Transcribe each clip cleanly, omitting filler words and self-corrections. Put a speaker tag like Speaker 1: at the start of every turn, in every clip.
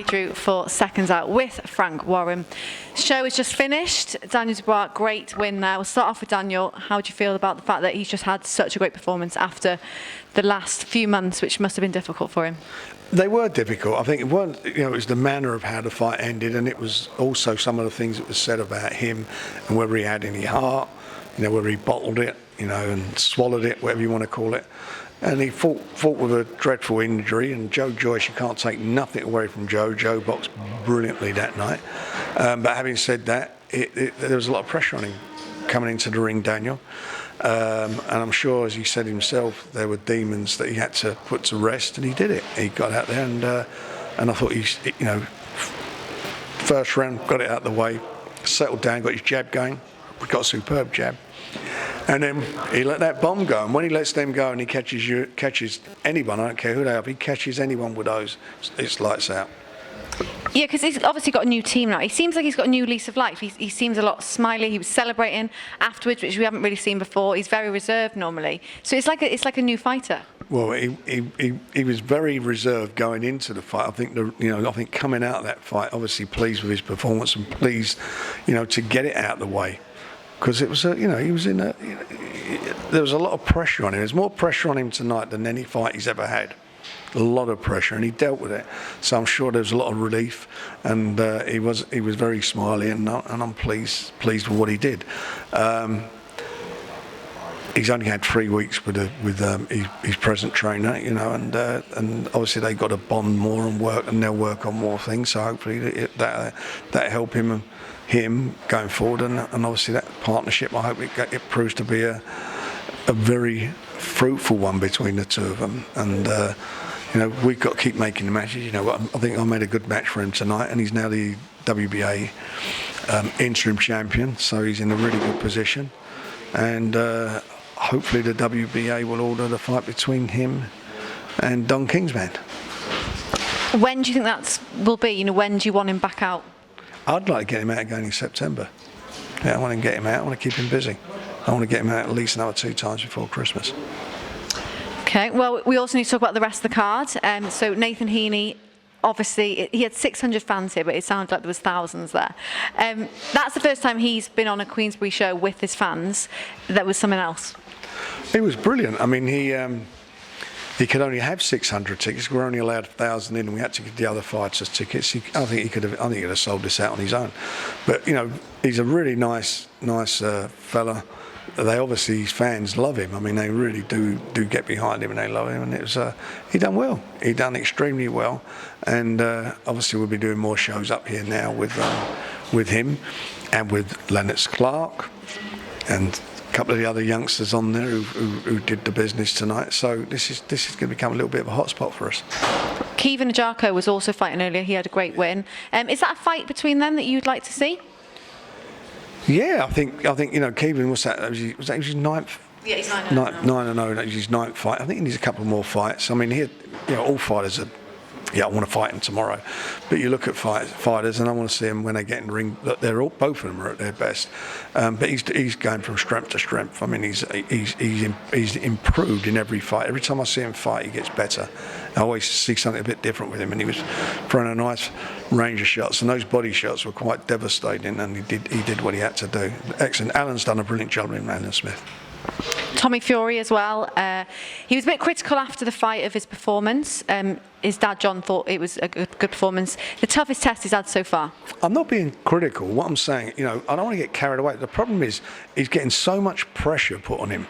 Speaker 1: Carrie Drew for Seconds Out with Frank Warren. Show is just finished. Daniel Dubois, great win there. We'll start off with Daniel. How do you feel about the fact that he's just had such a great performance after the last few months, which must have been difficult for him?
Speaker 2: They were difficult. I think it weren't, it was the manner of how the fight ended, and it was also some of the things that was said about him and whether he had any heart, whether he bottled it, and swallowed it, whatever you want to call it. And he fought with a dreadful injury, and Joe Joyce, you can't take nothing away from Joe. Joe boxed brilliantly that night. But having said that, there was a lot of pressure on him coming into the ring, Daniel. And I'm sure, as he said himself, there were demons that he had to put to rest, and he did it. He got out there, and I thought first round, got it out of the way, settled down, got his jab going, got a superb jab. And then he let that bomb go, and when he lets them go and he catches anyone, I don't care who they are, if he catches anyone with those, it's lights out.
Speaker 1: Yeah, because he's obviously got a new team now. He seems like he's got a new lease of life. He seems a lot smiley. He was celebrating afterwards, which we haven't really seen before. He's very reserved normally, so it's like a new fighter.
Speaker 2: Well, he was very reserved going into the fight. I think I think coming out of that fight, obviously pleased with his performance and pleased, to get it out of the way. Because it was, he was in there was a lot of pressure on him. There's more pressure on him tonight than any fight he's ever had. A lot of pressure, and he dealt with it. So I'm sure there was a lot of relief, and he was very smiley, and I'm pleased with what he did. He's only had 3 weeks with his present trainer, and obviously they got to bond more and work, and they'll work on more things. So hopefully that help him going forward, and obviously that partnership, I hope it proves to be a very fruitful one between the two of them. And we've got to keep making the matches. I think I made a good match for him tonight, and he's now the WBA interim champion, so he's in a really good position. And hopefully the WBA will order the fight between him and Don Kingsman.
Speaker 1: When do you think that will be? When do you want him back out?
Speaker 2: I'd like to get him out again in September. Yeah, I want to get him out. I want to keep him busy. I want to get him out at least another 2 times before Christmas.
Speaker 1: Okay, well, we also need to talk about the rest of the card. So Nathan Heaney, obviously, he had 600 fans here, but it sounded like there was thousands there. That's the first time he's been on a Queensberry show with his fans. That was something else. It
Speaker 2: was brilliant. I mean, he could only have 600 tickets. We were only allowed 1,000 in, and we had to give the other fighters tickets. I think he could have sold this out on his own. But he's a really nice fella. They obviously, his fans love him. I mean, they really do get behind him, and they love him. And it was he done well. He done extremely well. And obviously, we'll be doing more shows up here now with him and with Lennox Clark and a couple of the other youngsters on there who did the business tonight. So this is going to become a little bit of a hotspot for us.
Speaker 1: Kevin Ajako was also fighting earlier. He had a great win. Is that a fight between them that you'd like to see? Yeah,
Speaker 2: I think Kevin, was that his ninth?
Speaker 1: Yeah, he's 9-0.
Speaker 2: That was his ninth fight. I think he needs a couple more fights. I mean, all fighters are. Yeah, I want to fight him tomorrow. But you look at fighters, and I want to see them when they get in the ring. Look, both of them are at their best. But he's going from strength to strength. I mean, he's improved in every fight. Every time I see him fight, he gets better. I always see something a bit different with him, and he was throwing a nice range of shots, and those body shots were quite devastating. And he did what he had to do. Excellent. Alan's done a brilliant job with him, Alan Smith.
Speaker 1: Tommy Fury as well. He was a bit critical after the fight of his performance. His dad John thought it was a good performance. The toughest test he's had so far. I'm
Speaker 2: not being critical. What I'm saying, I don't want to get carried away. The problem is he's getting so much pressure put on him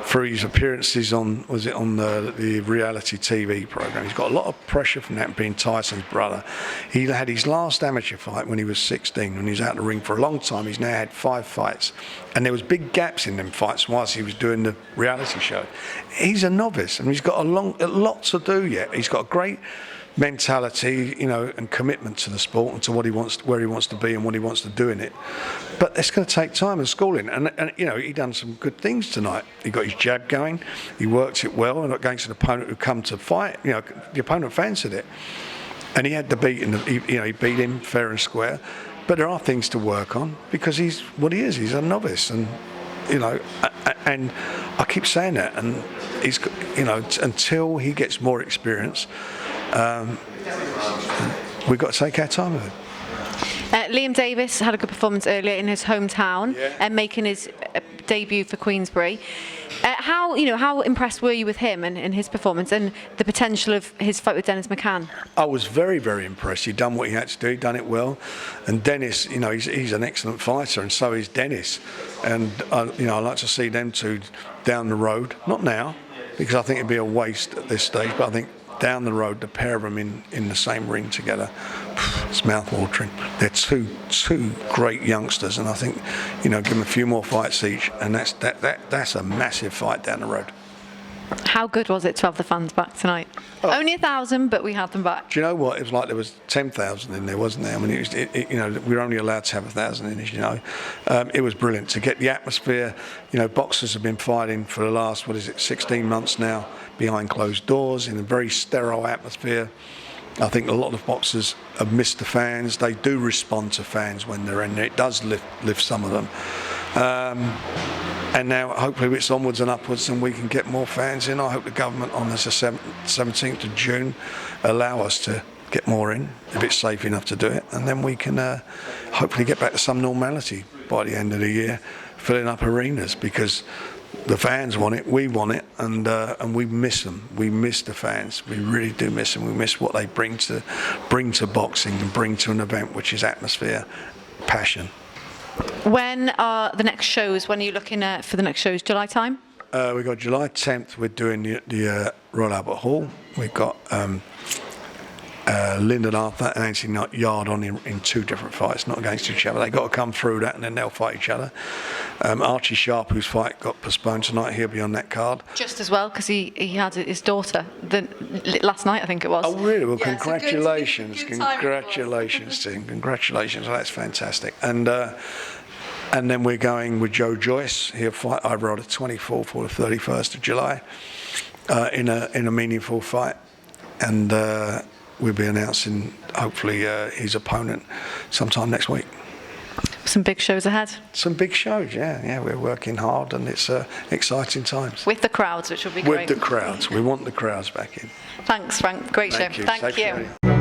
Speaker 2: for his appearances on the reality TV program. He's got a lot of pressure from that, being Tyson's brother. He had his last amateur fight when he was 16, when he was out in the ring for a long time. He's now had 5 fights, and there was big gaps in them fights whilst he was doing the reality show. He's a novice, and he's got a lot to do yet. He's got a great mentality, and commitment to the sport and to what he wants, where he wants to be and what he wants to do in it. But it's going to take time and schooling. And he done some good things tonight. He got his jab going. He worked it well, and against an opponent who come to fight. The opponent fancied it, and he had to beat him. He beat him fair and square. But there are things to work on because he's what he is. He's a novice, and and I keep saying that. And he's, until he gets more experience. we've got to take our time with it.
Speaker 1: Liam Davis had a good performance earlier in his hometown, and making his debut for Queensberry. How impressed were you with him and his performance and the potential of his fight with Dennis McCann?
Speaker 2: I was very, very impressed. He'd done what he had to do. He'd done it well. And Dennis, he's an excellent fighter, and so is Dennis. And I'd like to see them two down the road. Not now, because I think it'd be a waste at this stage. But I think down the road, the pair of them in the same ring together, it's mouth-watering. They're two great youngsters, and I think, give them a few more fights each, and that's a massive fight down the road.
Speaker 1: How good was it to have the fans back tonight? Only 1,000, but we had them back.
Speaker 2: Do you know what? It was like there was 10,000 in there, wasn't there? I mean, we were only allowed to have 1,000 in it. It was brilliant to get the atmosphere. Boxers have been fighting for the last 16 months now behind closed doors in a very sterile atmosphere. I think a lot of boxers have missed the fans. They do respond to fans when they're in there. It does lift some of them. And now hopefully it's onwards and upwards and we can get more fans in. I hope the government on the 17th of June allow us to get more in, if it's safe enough to do it. And then we can hopefully get back to some normality by the end of the year, filling up arenas, because the fans want it, we want it, and we miss them. We miss the fans. We really do miss them. We miss what they bring to boxing and bring to an event, which is atmosphere, passion.
Speaker 1: When are the next shows? When are you looking for the next shows? July time?
Speaker 2: We've got July 10th. We're doing the Royal Albert Hall. We've got Lyndon Arthur and Anthony Yard on in two different fights, not against each other. They've got to come through that and then they'll fight each other. Archie Sharp, whose fight got postponed tonight, he'll be on that card.
Speaker 1: Just as well, because he had his daughter last night, I think it was.
Speaker 2: Oh, really? Well,
Speaker 1: yeah,
Speaker 2: congratulations.
Speaker 1: Good
Speaker 2: Congratulations, Tim. Congratulations. Well, that's fantastic. And then we're going with Joe Joyce. He'll fight either on the 24th or the 31st of July in a meaningful fight. And we'll be announcing, hopefully, his opponent sometime next week.
Speaker 1: Some big shows ahead.
Speaker 2: Some big shows, yeah. We're working hard, and it's exciting times.
Speaker 1: With the crowds, which will be great.
Speaker 2: With the crowds. We want the crowds back in.
Speaker 1: Thanks, Frank. Great show. Thank you.